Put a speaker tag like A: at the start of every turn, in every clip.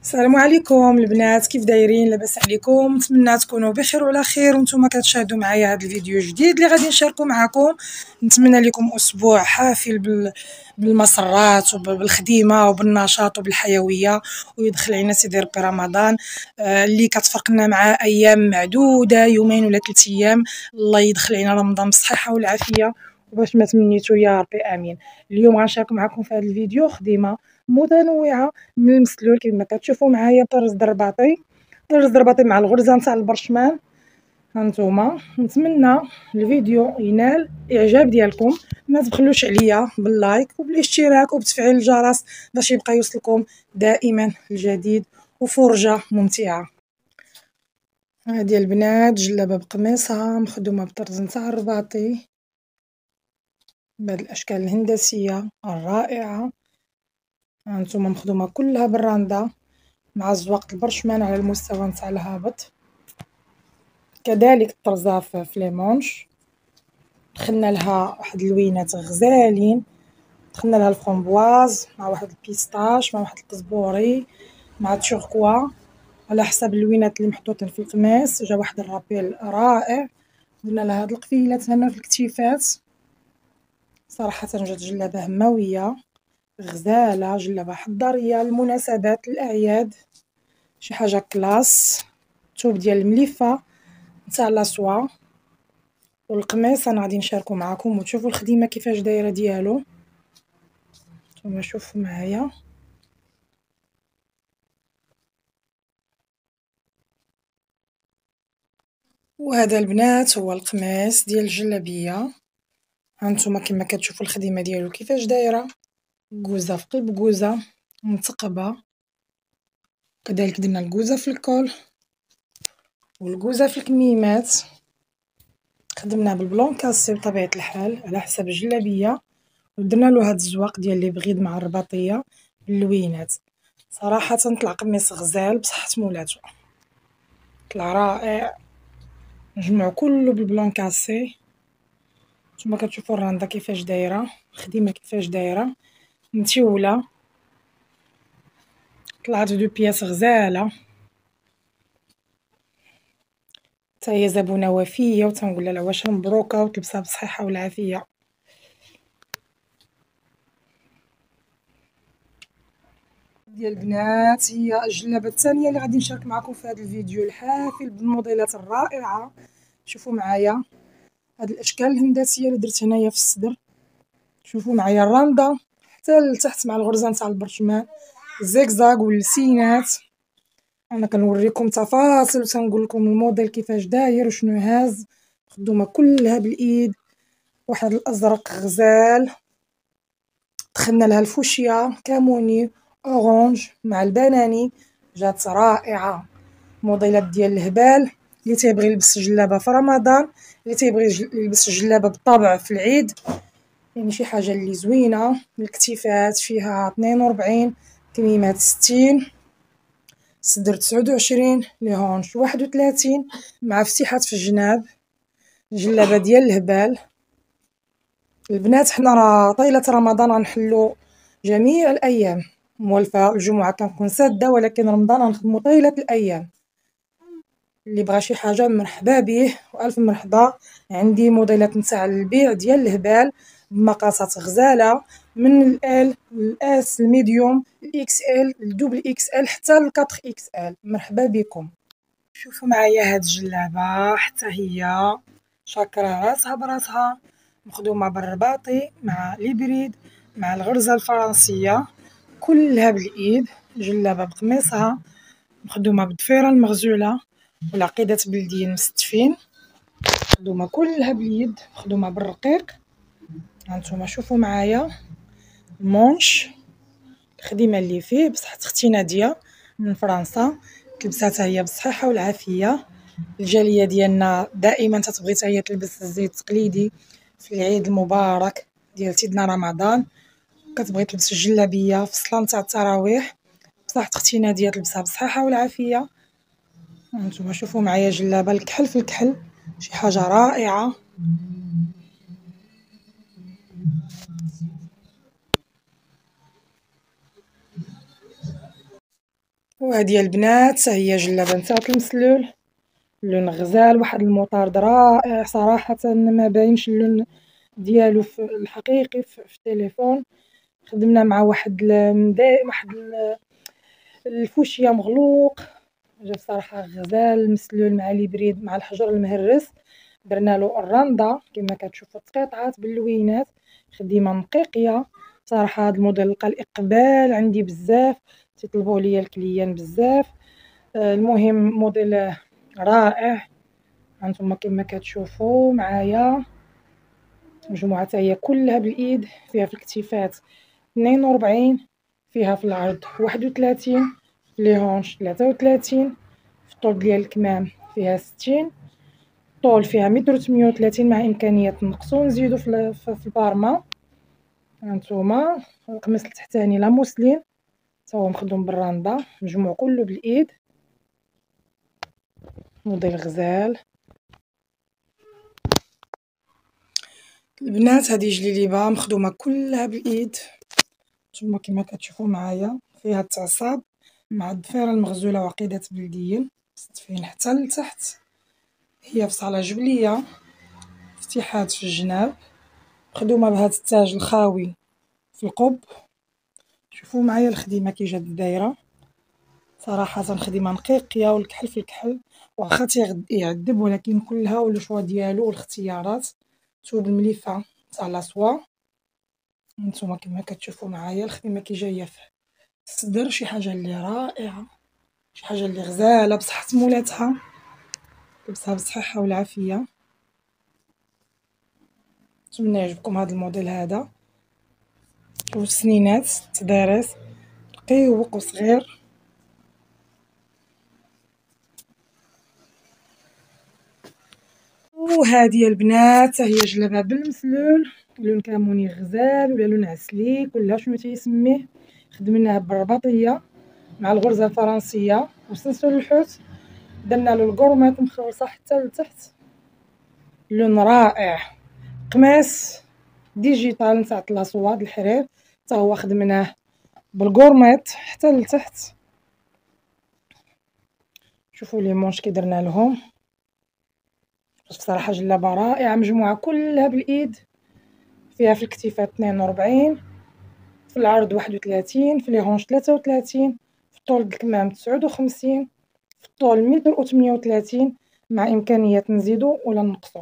A: السلام عليكم البنات، كيف دايرين؟ لاباس عليكم؟ نتمنى تكونوا بخير وعلى خير وانتم كتشاهدوا معايا هذا الفيديو الجديد اللي غادي نشاركو معكم. نتمنى لكم اسبوع حافل بالمسرات وبالخدمه وبالنشاط وبالحيويه، ويدخل علينا سيدي ربي رمضان اللي كتفرقنا مع ايام معدوده، يومين ولا 3 ايام. الله يدخل علينا رمضان بالصحه والعافيه وباش ما تمنيتو يا ربي امين. اليوم غنشارك معكم في هذا الفيديو خدمه متنوعه من المسلول كما كتشوفوا معايا. طرز درباطي مع الغرزه نتاع البرشمان. هانتوما نتمنى الفيديو ينال اعجاب ديالكم، ما تبخلوش عليا باللايك وبالاشتراك وبتفعيل الجرس باش يبقى يوصلكم دائما الجديد وفرجه ممتعه. هذه البنات جلابه بقميصها مخدومه بطرز نتاع الرباطي بهاد الاشكال الهندسيه الرائعه. هانتوما مخدومه كلها بالراندا مع زواق البرشمان على المستوى نتاع الهابط، كذلك الطرزه في ليمونش دخلنا لها واحد اللوينات غزالين، دخلنا لها الفرامبواز مع واحد البيستاش مع واحد القزبوري مع التوركوا على حسب اللوينات اللي محطوطين في القماص. جا واحد الرابيل رائع، درنا لها هاد القفيلات هنا في الكتيفات. صراحه جات جلابه همويه غزاله، جلابه حضاريه للمناسبات الاعياد، شي حاجه كلاس. الثوب ديال الملفه نتاع لاسوا، والقميص انا غادي نشاركو معكم وتشوفوا الخدمه كيفاش دايره ديالو. نتوما شوفوا معايا. وهذا البنات هو القميص ديال الجلابيه. هانتوما كما كتشوفوا الخدمه ديالو كيفاش دايره، كوزه في قلب كوزه مثقبه، كذلك درنا الكوزه في الكول والكوزه في الكميمات. خدمنا بالبلون كاسي بطبيعه الحال على حسب الجلابيه، ودرنا له هاد الزواق ديال لي بغيض مع الرباطيه باللوينات. صراحه طلع قميص غزال بصحه مولاتو، طلع رائع. نجمعو كله بالبلون كاسي. نتوما كتشوفوا الراندا كيفاش دايره، الخدمه كيفاش دايره متيوله، طلعت دو بياس غزاله، حتى هي زبونه وفيه وتنقول لها واش مبروكه وتلبسها بالصحه والعافيه. ديال البنات هي الجلابه الثانيه اللي غادي نشارك معكم في هذا الفيديو الحافل بالموديلات الرائعه. شوفوا معايا هاد الاشكال الهندسيه اللي درت هنايا في الصدر، شوفوا معايا الراندا حتى لتحت مع الغرزه نتاع البرشمان، الزيكزاك واللسينات. انا كنوريكم تفاصيل وتنقول لكم الموديل كيفاش داير وشنو هاز. مخدومه كلها بالايد، واحد الازرق غزال، دخلنا لها الفوشيا كاموني اورانج مع البناني، جات رائعه. موديلات ديال الهبال اللي تيبغي يلبس جلابه في رمضان، اللي تيبغي يلبس جلابه بالطبع في العيد، يعني شي حاجه اللي زوينه. الكتيفات فيها 42، كميمات 60، صدر 29، لي هونش 31 مع فتيحات في الجناب. جلابه ديال الهبال. البنات حنا راه طيله رمضان غنحلو جميع الايام، موالفه الجمعه كنكون ساده ولكن رمضان غنخدمو طيله الايام. اللي بغى شي حاجه مرحبا به والف مرحبا. عندي موديلات نتاع البيع ديال الهبال بمقاسات غزاله، من ال الاس الميديوم الاكس ال الدوبل اكس ال حتى الكاتر اكس ال. مرحبا بكم. شوفوا معايا هاد الجلابه حتى هي شاكره راسها براسها، مخدومه بالرباطي مع ليبريد مع الغرزه الفرنسيه كلها بالايد. جلابه بقميصها مخدومه بالضفيره المغزوله والعقيدة بلديين مستفين، مخدومه كلها باليد، مخدومه بالرقيق. هانتوما شوفوا معايا المونش، الخدمه اللي فيه بصحة اختي ناديه من فرنسا، تلبساتها هي بالصحه والعافيه. الجاليه ديالنا دائما تتبغي حتى هي تلبس الزي التقليدي في العيد المبارك ديال سيدنا رمضان، كتبغي تلبس الجلابيه في الصلاه نتاع التراويح. بصحة اختي ناديه تلبسها بالصحه والعافيه. هانتوما شوفوا معايا جلابه الكحل في الكحل، شي حاجه رائعه. وهادي البنات هي جلابة نتاع المسلول، اللون غزال، واحد الموطارد رائع صراحة، ما باينش اللون ديالو الحقيقي في التليفون. خدمنا مع واحد الفوشيا مغلوق، جا بصراحة غزال مسلول مع البريد مع الحجر المهرس. درنالو الرندا كما كتشوفو تقيطعات باللوينات، خديمة نقيقية بصراحة. هاد الموديل لقى الإقبال عندي بزاف، تيطلبوه ليا الكليان بزاف. المهم موديل رائع. هانتوما كما كتشوفو معايا مجموعة حتى هي كلها بالإيد، فيها في الكتيفات 42، فيها في العرض 31، في لي هونش 33، في الطول ديال الكمام فيها 60، الطول فيها 138 مع إمكانية نقصو ونزيدو في البارما. هانتوما القميص التحتاني لا موسلين تا هو مخدوم بالرندا، مجموع كلو بالإيد، موديل غزال. البنات هادي جليليبة مخدومة كلها بالإيد، نتوما كما كتشوفو معايا، فيها التعصاب مع الضفيرة المغزولة وعقيدة بلديين مستفين حتى لتحت. هي في صالة جبلية، افتتاحات في الجناب، مخدومة بهاد التاج الخاوي في القب. شوفو معايا الخديمة كي جات دايرة، صراحة خديمة نقيقية والكحل في الكحل، واخا يعذب ولكن كلها والشوا ديالو والاختيارات. ثوب المليفة تاع لاصوا، نتوما كما كتشوفو معايا الخدمة كي جاية في الصدر، شي حاجة اللي رائعة، شي حاجة اللي غزالة بصحة مولاتها، لبسها بالصحة والعافية. نتمنى يعجبكم هذا الموديل هذا. شوفو السنينات تدارس رقيق وصغير. وهذه البنات هي جلابة بالمسلول، لون كاموني غزال ولا لون عسلي كلها شنو تيسميه. خدمناه بالرباطية مع الغرزة الفرنسية وسلسل الحوت، درنالو الكورميط مخلصة حتى لتحت، لون رائع. قماش ديجيتال نتاع طلاسو هاد الحرير تا هو خدمناه بالكورميط حتى لتحت. شوفوا لي مونش كي درنا لهم، بصراحة جلابة رائعة مجموعة كلها بالإيد، فيها في الكتيفات 42، في العرض 31، في لي هونش 33، في طول الكمام 59، في الطول 138 مع إمكانية نزيدو ولا نقصو.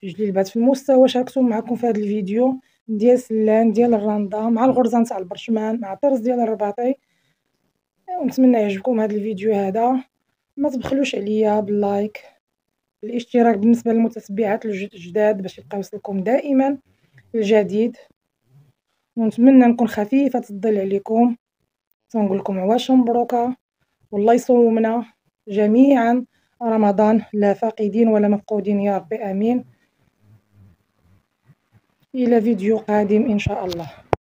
A: جليبات في المستوى شاركتو معكم في هذا الفيديو ديال سلان ديال الرندا مع الغرزة نتاع البرشمان مع الطرز ديال الرباطي. ونتمنى يعجبكم هذا الفيديو هذا، ما تبخلوش عليا باللايك، الاشتراك بالنسبة للمتتبعات الجداد باش يبقى يوصلكم دائما الجديد. ونتمنى نكون خفيفة الظل عليكم، تنقول لكم عواش مبروكة، والله يصومنا جميعا رمضان لا فاقدين ولا مفقودين يا ربي آمين. إلى فيديو قادم إن شاء الله.